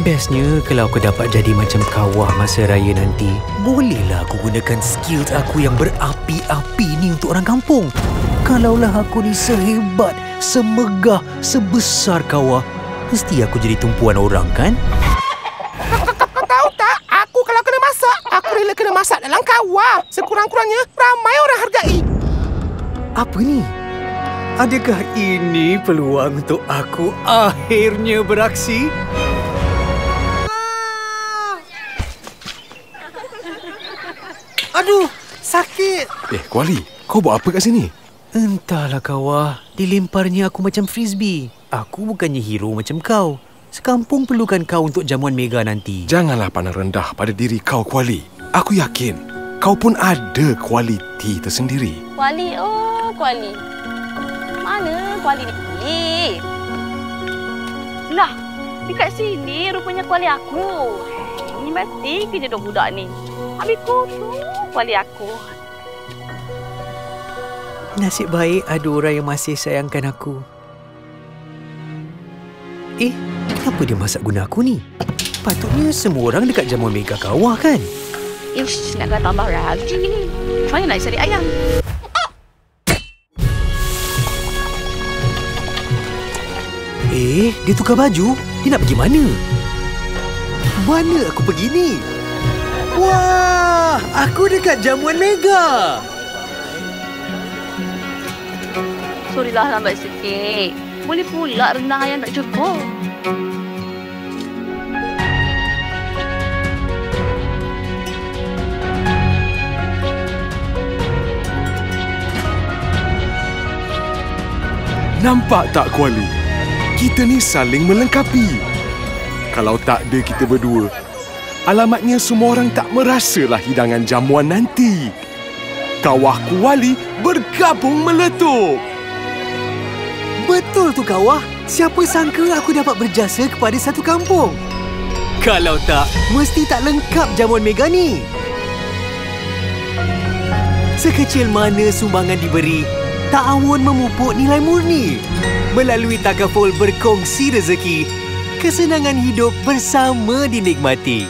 Bestnya kalau aku dapat jadi macam kawah masa raya nanti. Bolehlah aku gunakan skills aku yang berapi-api ni untuk orang kampung. Kalaulah aku ni sehebat, semegah, sebesar kawah, mesti aku jadi tumpuan orang kan? Kau tahu tak? Aku kalau kena masak, aku rela kena masak dalam kawah. Sekurang-kurangnya ramai orang hargai. Apa ni? Adakah ini peluang untuk aku akhirnya beraksi? Aduh, sakit. Kuali, kau buat apa kat sini? Entahlah kawah, dilemparnya aku macam frisbee. Aku bukannya hero macam kau. Sekampung perlukan kau untuk jamuan mega nanti. Janganlah pandang rendah pada diri kau, Kuali. Aku yakin kau pun ada kualiti tersendiri. Kuali, oh Kuali. Mana Kuali ni? Lah, dekat sini rupanya Kuali aku. Ini mesti kerja dok budak ni. Habis kotor Kuali aku. Nasib baik ada orang yang masih sayangkan aku. Kenapa dia masak guna aku ni? Patutnya semua orang dekat jamuan mega kawah kan? Ish, nak kata tambah lagi ni. Macam mana nak cari ayam? Dia tukar baju? Dia nak pergi mana? Mana aku pergi ni? Wah, aku dekat jamuan mega. Sorrylah lambat sikit. Boleh pula rendang ayam tak cukup. Nampak tak, Kuali? Kita ni saling melengkapi. Kalau tak ada kita berdua, alamatnya semua orang tak merasalah hidangan jamuan nanti. Kawah Kuali bergabung meletup. Betul tu kawah. Siapa sangka aku dapat berjasa kepada satu kampung. Kalau tak, mesti tak lengkap jamuan mega ni. Sekecil mana sumbangan diberi, ta'awun memupuk nilai murni. Melalui takaful berkongsi rezeki, kesenangan hidup bersama dinikmati.